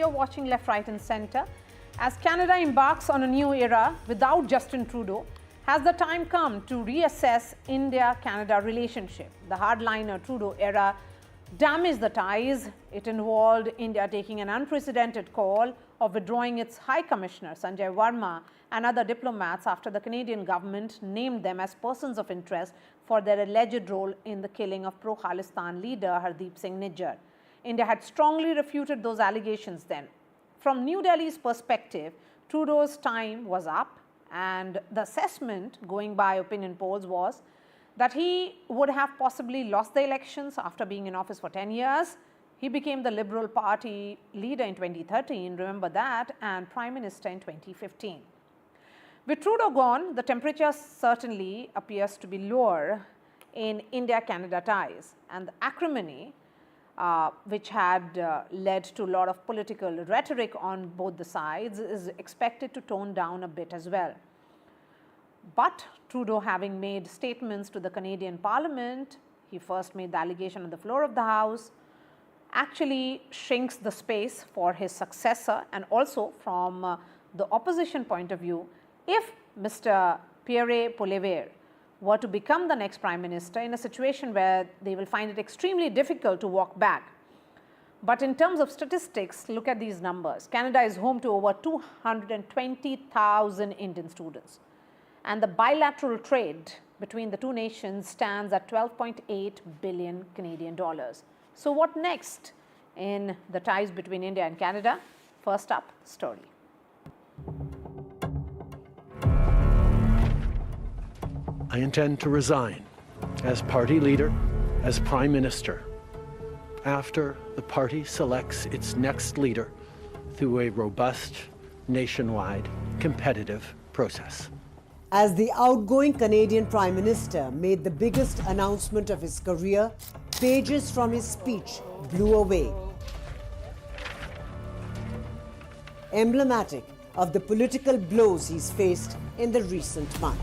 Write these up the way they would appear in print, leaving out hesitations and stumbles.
you're watching Left, Right and Centre. As Canada embarks on a new era without Justin Trudeau, has the time come to reassess India-Canada relationship? The hardliner Trudeau era damaged the ties. It involved India taking an unprecedented call of withdrawing its High Commissioner Sanjay Verma and other diplomats after the Canadian government named them as persons of interest for their alleged role in the killing of pro-Khalistan leader Hardeep Singh Nijjar. India had strongly refuted those allegations then. From New Delhi's perspective, Trudeau's time was up, and the assessment, going by opinion polls, was that he would have possibly lost the elections after being in office for 10 years. He became the Liberal Party leader in 2013, remember that, and Prime Minister in 2015. With Trudeau gone, the temperature certainly appears to be lower in India-Canada ties, and the acrimony which had led to a lot of political rhetoric on both the sides is expected to tone down a bit as well. But Trudeau, having made statements to the Canadian Parliament, he first made the allegation on the floor of the House, actually shrinks the space for his successor. And also from the opposition point of view, if Mr. Pierre Poilievre were to become the next Prime Minister in a situation where they will find it extremely difficult to walk back. But in terms of statistics, look at these numbers. Canada is home to over 220,000 Indian students. And the bilateral trade between the two nations stands at 12.8 billion Canadian dollars. So what next in the ties between India and Canada? First up, story. I intend to resign as party leader, as Prime Minister, after the party selects its next leader through a robust, nationwide, competitive process. As the outgoing Canadian Prime Minister made the biggest announcement of his career, pages from his speech blew away. Emblematic of the political blows he's faced in the recent month.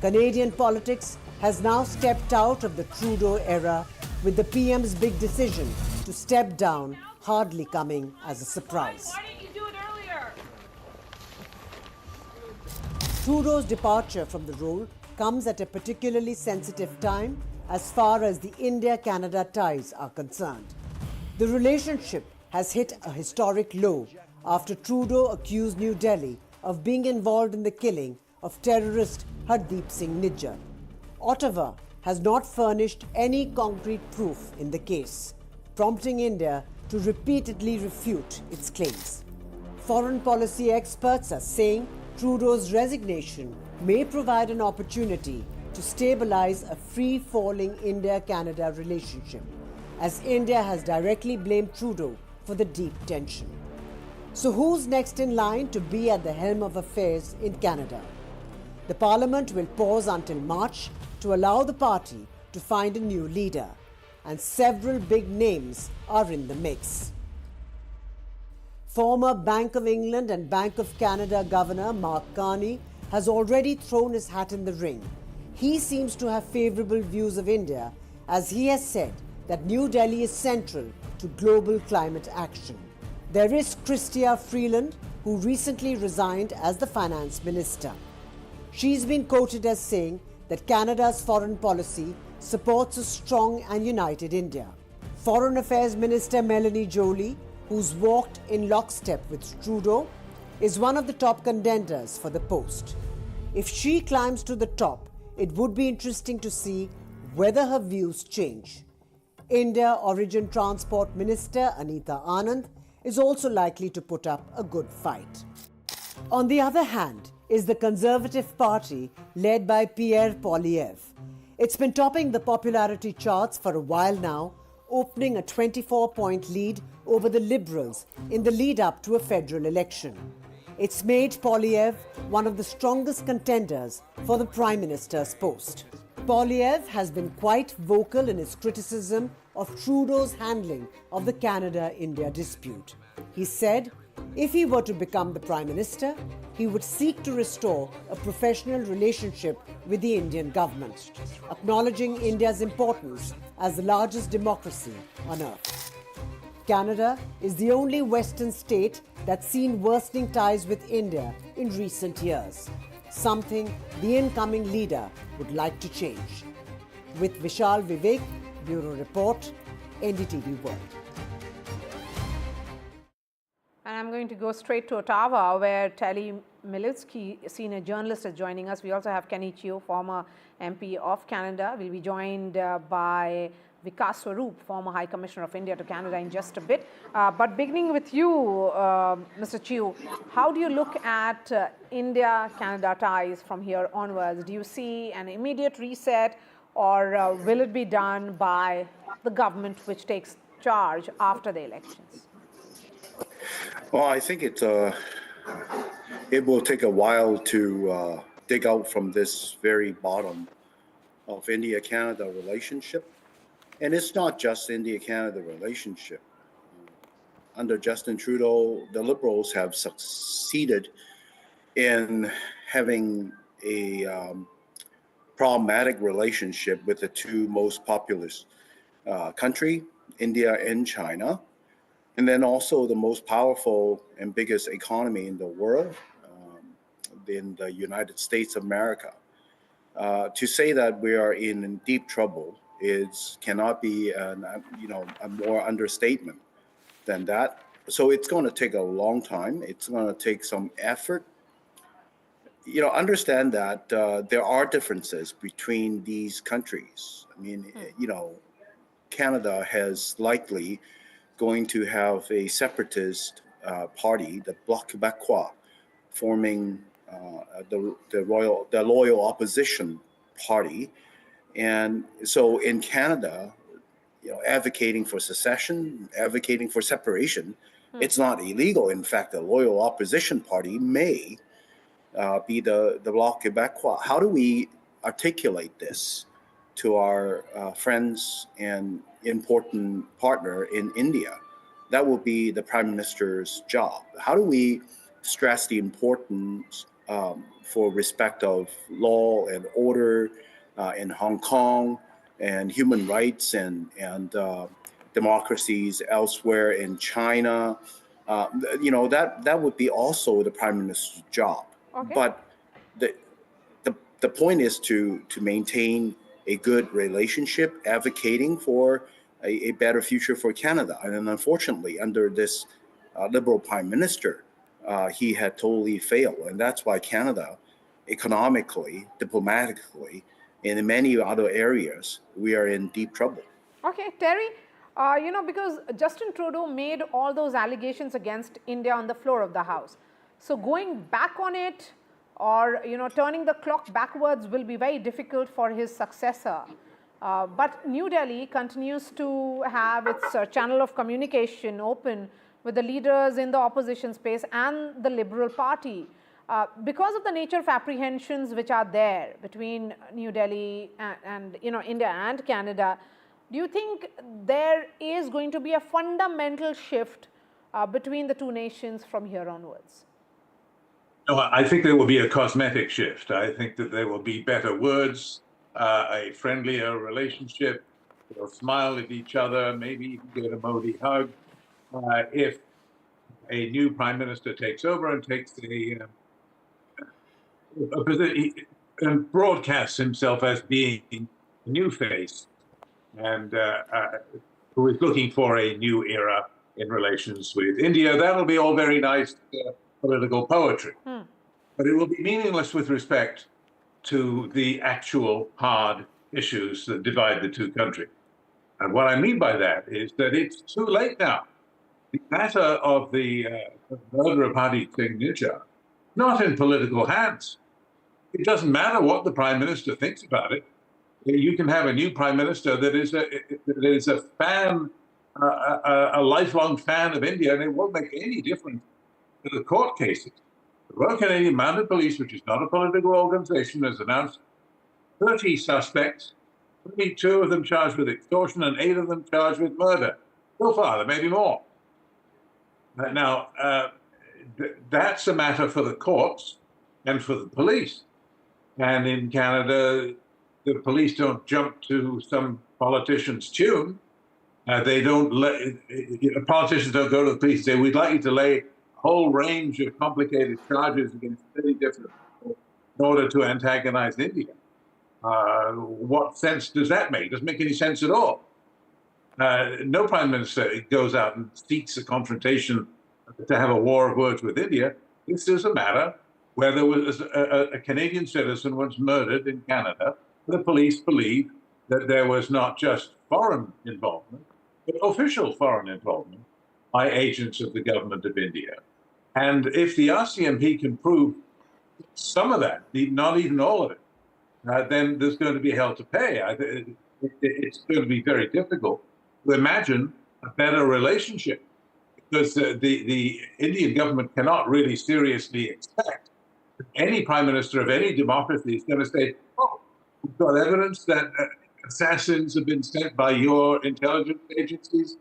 Canadian politics has now stepped out of the Trudeau era, with the PM's big decision to step down hardly coming as a surprise. Why didn't you do it earlier? Trudeau's departure from the role comes at a particularly sensitive time as far as the India-Canada ties are concerned. The relationship has hit a historic low after Trudeau accused New Delhi of being involved in the killing of terrorist Hardeep Singh Nijjar. Ottawa has not furnished any concrete proof in the case, prompting India to repeatedly refute its claims. Foreign policy experts are saying Trudeau's resignation may provide an opportunity to stabilize a free-falling India-Canada relationship, as India has directly blamed Trudeau for the deep tension. So who's next in line to be at the helm of affairs in Canada? The Parliament will pause until March to allow the party to find a new leader, and several big names are in the mix. Former Bank of England and Bank of Canada Governor Mark Carney has already thrown his hat in the ring. He seems to have favourable views of India, as he has said that New Delhi is central to global climate action. There is Chrystia Freeland, who recently resigned as the Finance Minister. She's been quoted as saying that Canada's foreign policy supports a strong and united India. Foreign Affairs Minister Melanie Joly, who's walked in lockstep with Trudeau, is one of the top contenders for the post. If she climbs to the top, it would be interesting to see whether her views change. India Origin Transport Minister Anita Anand is also likely to put up a good fight. On the other hand is the Conservative Party led by Pierre Poilievre. It's been topping the popularity charts for a while now, opening a 24-point lead over the Liberals in the lead-up to a federal election. It's made Poilievre one of the strongest contenders for the Prime Minister's post. Poilievre has been quite vocal in his criticism of Trudeau's handling of the Canada-India dispute. He said if he were to become the Prime Minister, he would seek to restore a professional relationship with the Indian government, acknowledging India's importance as the largest democracy on earth. Canada is the only Western state that's seen worsening ties with India in recent years, something the incoming leader would like to change. With Vishal Vivek, Bureau Report, NDTV World. And I'm going to go straight to Ottawa, where Telly Militsky, senior journalist, is joining us. We also have Kenny Chio, former MP of Canada. We'll be joined by Vikas Swarup, former High Commissioner of India to Canada, in just a bit. But beginning with you, Mr. Chio, how do you look at India-Canada ties from here onwards? Do you see an immediate reset, or will it be done by the government which takes charge after the elections? Well, I think it will take a while to dig out from this very bottom of India-Canada relationship. And it's not just India-Canada relationship. Under Justin Trudeau, the Liberals have succeeded in having a problematic relationship with the two most populous country, India and China. And then also the most powerful and biggest economy in the world, in the United States of America. To say that we are in deep trouble cannot be a more understatement than that. So it's going to take a long time. It's going to take some effort. Understand that there are differences between these countries. I mean, Canada has likely going to have a separatist party, the Bloc Québécois, forming the loyal opposition party. And so in Canada, advocating for secession, advocating for separation, it's not illegal. In fact, the loyal opposition party may be the Bloc Québécois. How do we articulate this to our friends and important partner in India? That will be the Prime Minister's job. How do we stress the importance for respect of law and order in Hong Kong, and human rights and democracies elsewhere in China? That would be also the Prime Minister's job. Okay. But the point is to maintain a good relationship, advocating for a better future for Canada. And then unfortunately, under this Liberal Prime Minister, he had totally failed. And that's why Canada, economically, diplomatically, and in many other areas, we are in deep trouble. Okay, Terry, because Justin Trudeau made all those allegations against India on the floor of the House. So going back on it, or turning the clock backwards, will be very difficult for his successor. But New Delhi continues to have its channel of communication open with the leaders in the opposition space and the Liberal Party. Because of the nature of apprehensions which are there between New Delhi and India and Canada, do you think there is going to be a fundamental shift between the two nations from here onwards? No, I think there will be a cosmetic shift. I think that there will be better words, a friendlier relationship. They'll smile at each other, maybe even get a Modi hug. If a new prime minister takes over and takes and broadcasts himself as being a new face, and who is looking for a new era in relations with India, that'll be all very nice political poetry. But it will be meaningless with respect to the actual hard issues that divide the two countries. And what I mean by that is that it's too late now. The matter of the murder party signature, not in political hands. It doesn't matter what the prime minister thinks about it. You can have a new prime minister that is a fan, a lifelong fan of India, and it won't make any difference to the court cases. The Royal Canadian Mounted Police, which is not a political organization, has announced 30 suspects, 22 of them charged with extortion and 8 of them charged with murder. So far, there may be more. Now, that's a matter for the courts and for the police. And in Canada, the police don't jump to some politician's tune. They don't politicians don't go to the police and say, we'd like you to lay a whole range of complicated charges against many different people in order to antagonize India. What sense does that make? It doesn't make any sense at all. No prime minister goes out and seeks a confrontation to have a war of words with India. This is a matter where there was a Canadian citizen was murdered in Canada. The police believe that there was not just foreign involvement, but official foreign involvement by agents of the government of India. And if the RCMP can prove some of that, not even all of it, then there's going to be hell to pay. It's going to be very difficult to imagine a better relationship, because the Indian government cannot really seriously expect that any prime minister of any democracy is going to say, oh, we've got evidence that assassins have been sent by your intelligence agencies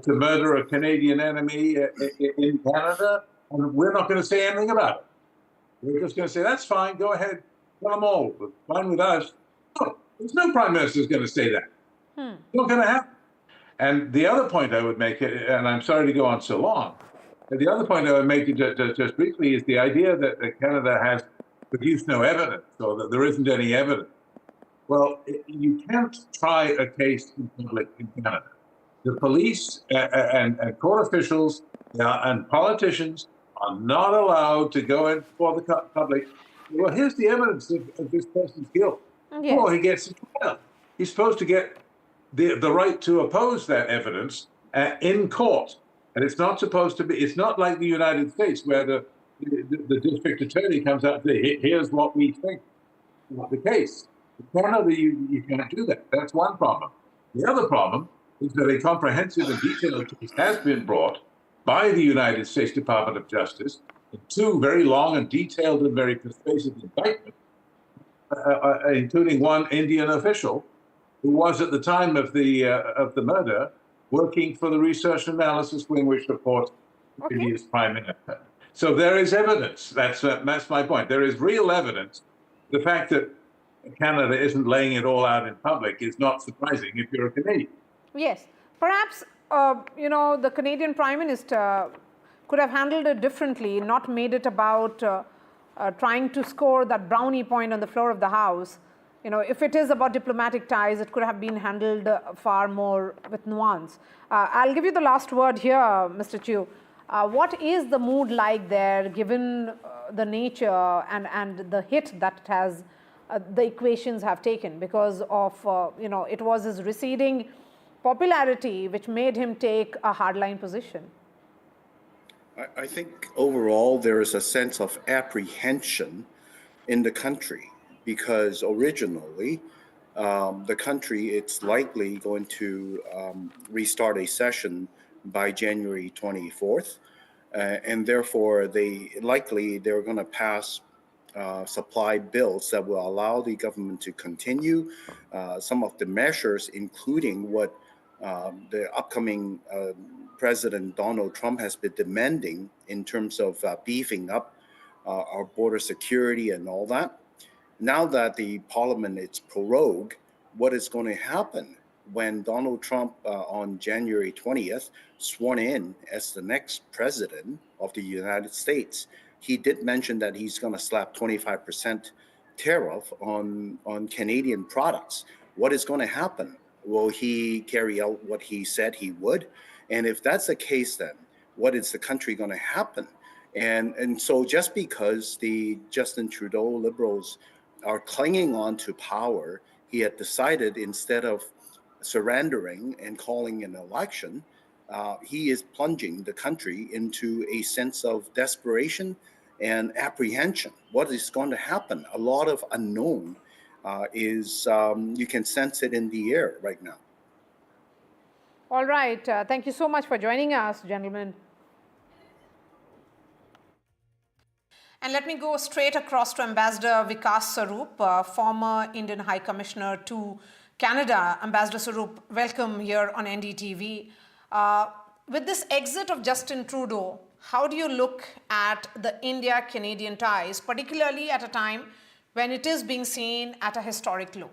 to murder a Canadian enemy in Canada, and we're not going to say anything about it. We're just going to say, that's fine, go ahead, tell them all, but fine with us. No, there's no prime minister who's going to say that. It's not going to happen. And the other point I would make, and I'm sorry to go on so long, but the other point I would make just briefly is the idea that Canada has produced no evidence, or that there isn't any evidence. Well, you can't try a case in public in Canada. The police and court officials and politicians are not allowed to go in before the public. Well, here's the evidence of this person's guilt. Yes. Oh, he gets trial. He's supposed to get the right to oppose that evidence in court. And it's not supposed to be, it's not like the United States where the district attorney comes out and says, here's what we think about the case. In Canada, you can't do that. That's one problem. The other problem is that a comprehensive and detailed case has been brought by the United States Department of Justice in two very long and detailed and very persuasive indictments, including one Indian official who was at the time of the murder working for the research and analysis wing, which reports India's prime minister. So there is evidence. That's my point. There is real evidence. The fact that Canada isn't laying it all out in public is not surprising if you're a Canadian. Yes. Perhaps, the Canadian Prime Minister could have handled it differently, not made it about trying to score that brownie point on the floor of the House. If it is about diplomatic ties, it could have been handled far more with nuance. I'll give you the last word here, Mr. Chew. What is the mood like there, given the nature and the hit that it has, the equations have taken because of, it was his receding popularity which made him take a hardline position? I think overall there is a sense of apprehension in the country, because originally the country, it's likely going to restart a session by January 24th. And therefore, they're going to pass supply bills that will allow the government to continue some of the measures, including what the upcoming President Donald Trump has been demanding in terms of beefing up our border security and all that. Now that the parliament is prorogued, what is going to happen when Donald Trump on January 20th sworn in as the next president of the United States? He did mention that he's going to slap 25% tariff on Canadian products. What is going to happen? Will he carry out what he said he would? And if that's the case, then what is the country going to happen? And so just because the Justin Trudeau Liberals are clinging on to power, he had decided instead of surrendering and calling an election, he is plunging the country into a sense of desperation and apprehension. What is going to happen? A lot of unknown you can sense it in the air right now. All right. Thank you so much for joining us, gentlemen. And let me go straight across to Ambassador Vikas Sarup, former Indian High Commissioner to Canada. Ambassador Sarup, welcome here on NDTV. With this exit of Justin Trudeau, how do you look at the India-Canadian ties, particularly at a time when it is being seen at a historic low?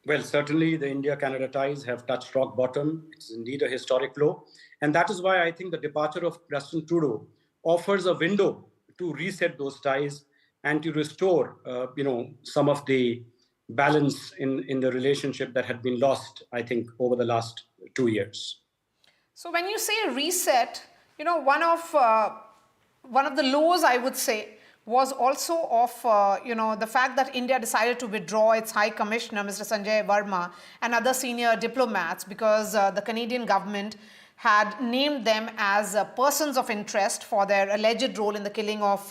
Well, certainly the India-Canada ties have touched rock bottom. It's indeed a historic low. And that is why I think the departure of Justin Trudeau offers a window to reset those ties and to restore, some of the balance in the relationship that had been lost, I think, over the last 2 years. So when you say reset, one of the lows, I would say, was also of the fact that India decided to withdraw its High Commissioner, Mr. Sanjay Verma, and other senior diplomats because the Canadian government had named them as persons of interest for their alleged role in the killing of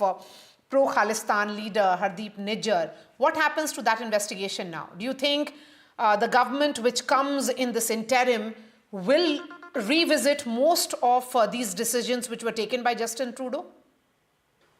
pro-Khalistan leader Hardeep Nijjar. What happens to that investigation now? Do you think the government which comes in this interim will revisit most of these decisions which were taken by Justin Trudeau?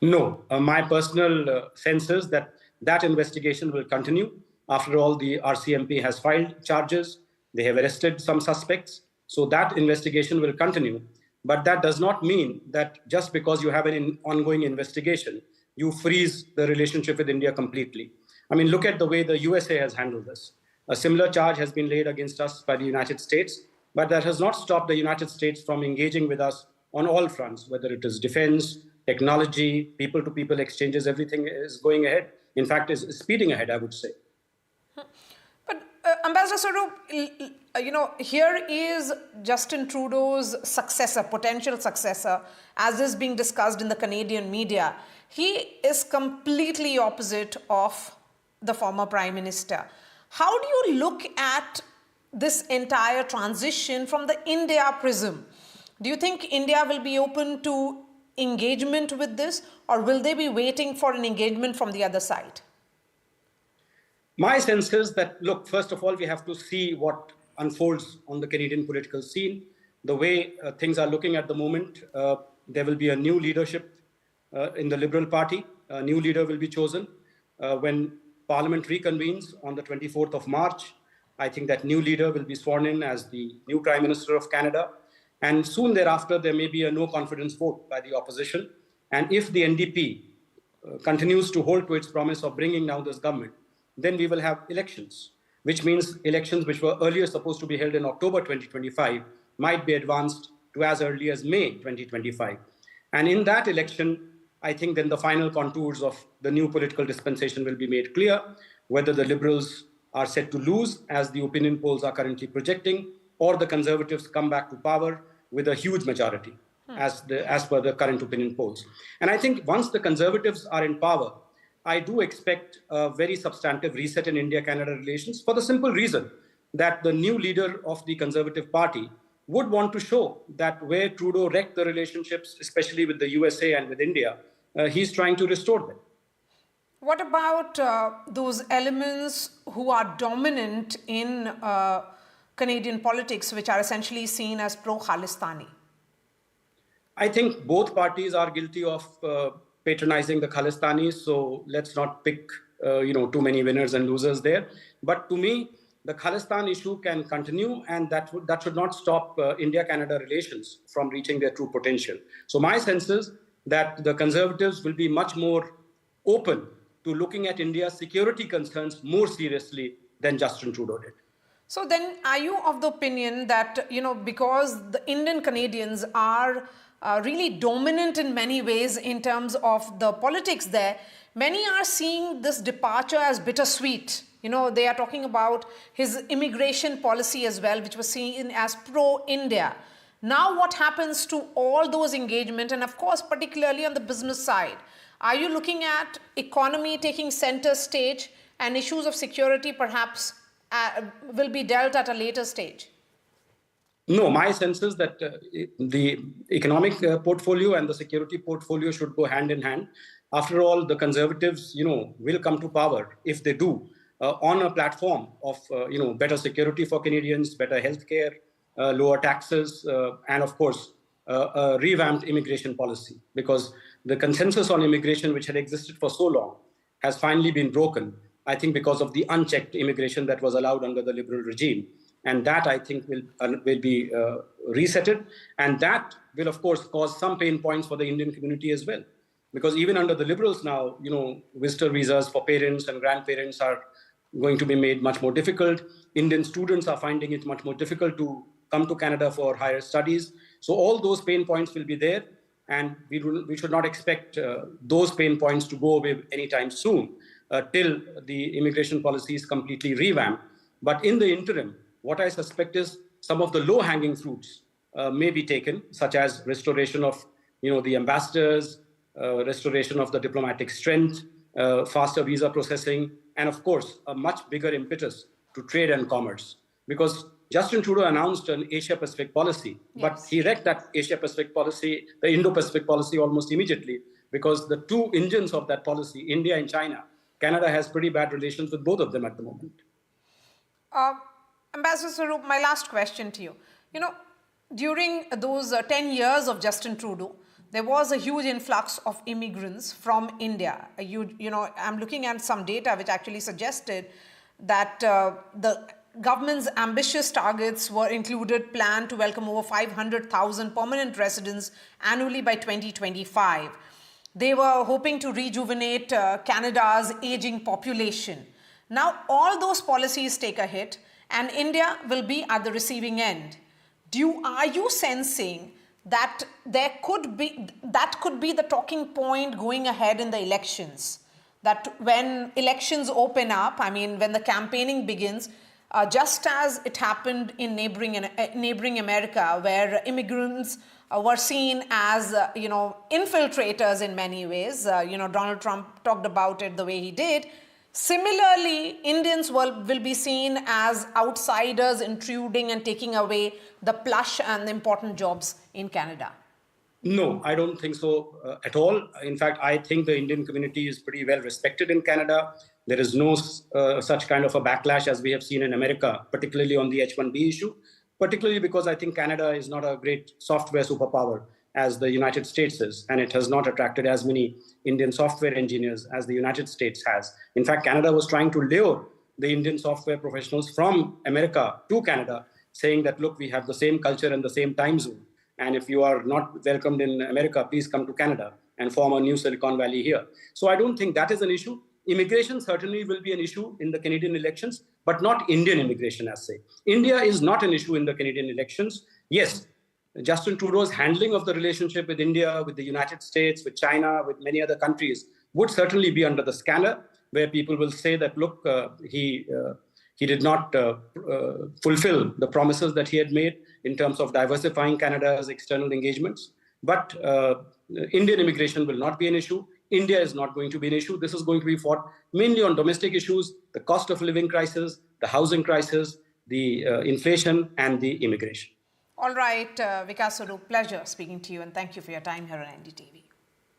No, my personal sense is that that investigation will continue. After all, the RCMP has filed charges. They have arrested some suspects. So that investigation will continue. But that does not mean that just because you have an ongoing investigation, you freeze the relationship with India completely. I mean, look at the way the USA has handled this. A similar charge has been laid against us by the United States, but that has not stopped the United States from engaging with us on all fronts, whether it is defense, technology, people-to-people exchanges, everything is going ahead. In fact, is speeding ahead, I would say. But Ambassador Swarup, here is Justin Trudeau's successor, potential successor, as is being discussed in the Canadian media. He is completely opposite of the former Prime Minister. How do you look at this entire transition from the India prism? Do you think India will be open to engagement with this, or will they be waiting for an engagement from the other side? My sense is that, look, first of all, we have to see what unfolds on the Canadian political scene. The way things are looking at the moment, there will be a new leadership in the Liberal Party. A new leader will be chosen. When Parliament reconvenes on the 24th of March, I think that new leader will be sworn in as the new Prime Minister of Canada. And soon thereafter, there may be a no confidence vote by the opposition. And if the NDP continues to hold to its promise of bringing down this government, then we will have elections, which means elections which were earlier supposed to be held in October 2025 might be advanced to as early as May 2025. And in that election, I think then the final contours of the new political dispensation will be made clear, whether the Liberals are set to lose, as the opinion polls are currently projecting, or the Conservatives come back to power with a huge majority, as per the current opinion polls. And I think once the Conservatives are in power, I do expect a very substantive reset in India-Canada relations for the simple reason that the new leader of the Conservative Party would want to show that where Trudeau wrecked the relationships, especially with the USA and with India, he's trying to restore them. What about those elements who are dominant in Canadian politics, which are essentially seen as pro-Khalistani? I think both parties are guilty of patronizing the Khalistanis, so let's not pick too many winners and losers there. But to me, the Khalistan issue can continue, and that should not stop India-Canada relations from reaching their true potential. So my sense is that the Conservatives will be much more open to looking at India's security concerns more seriously than Justin Trudeau did. So then, are you of the opinion that, because the Indian Canadians are really dominant in many ways in terms of the politics there, many are seeing this departure as bittersweet. They are talking about his immigration policy as well, which was seen as pro-India. Now what happens to all those engagements, and of course, particularly on the business side? Are you looking at economy taking center stage and issues of security perhaps will be dealt at a later stage? No, my sense is that the economic portfolio and the security portfolio should go hand in hand. After all, the Conservatives, will come to power if they do on a platform of, better security for Canadians, better healthcare, lower taxes, and of course, a revamped immigration policy. Because the consensus on immigration, which had existed for so long, has finally been broken, I think because of the unchecked immigration that was allowed under the Liberal regime. And that, I think, will be resetted. And that will, of course, cause some pain points for the Indian community as well. Because even under the Liberals now, visitor visas for parents and grandparents are going to be made much more difficult. Indian students are finding it much more difficult to come to Canada for higher studies. So all those pain points will be there, and we should not expect those pain points to go away anytime soon till the immigration policy is completely revamped. But in the interim, what I suspect is some of the low-hanging fruits may be taken, such as restoration of the ambassadors, restoration of the diplomatic strength, faster visa processing, and of course, a much bigger impetus to trade and commerce. Because Justin Trudeau announced an Asia-Pacific policy, but he wrecked that Asia-Pacific policy, the Indo-Pacific policy, almost immediately, because the two engines of that policy, India and China, Canada has pretty bad relations with both of them at the moment. Ambassador Swaroop, my last question to you. During those 10 years of Justin Trudeau, there was a huge influx of immigrants from India. I'm looking at some data which actually suggested that the government's ambitious targets were included plan to welcome over 500,000 permanent residents annually by 2025. They were hoping to rejuvenate Canada's aging population. Now, all those policies take a hit, and India will be at the receiving end. Are you sensing that could be the talking point going ahead in the elections? That when elections open up, when the campaigning begins, just as it happened in neighboring America, where immigrants were seen as infiltrators in many ways. Donald Trump talked about it the way he did. Similarly, Indians will be seen as outsiders intruding and taking away the plush and the important jobs in Canada. No, I don't think so at all. In fact, I think the Indian community is pretty well respected in Canada. There is no such kind of a backlash as we have seen in America, particularly on the H-1B issue, particularly because I think Canada is not a great software superpower as the United States is, and it has not attracted as many Indian software engineers as the United States has. In fact, Canada was trying to lure the Indian software professionals from America to Canada, saying that, look, we have the same culture and the same time zone. And if you are not welcomed in America, please come to Canada and form a new Silicon Valley here. So I don't think that is an issue. Immigration certainly will be an issue in the Canadian elections, but not Indian immigration as say. India is not an issue in the Canadian elections. Yes, Justin Trudeau's handling of the relationship with India, with the United States, with China, with many other countries would certainly be under the scanner, where people will say that, look, he did not fulfill the promises that he had made in terms of diversifying Canada's external engagements. But Indian immigration will not be an issue. India is not going to be an issue. This is going to be fought mainly on domestic issues, the cost of living crisis, the housing crisis, the inflation, and the immigration. All right, Vikas Swaroop, pleasure speaking to you, and thank you for your time here on NDTV.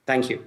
Thank you.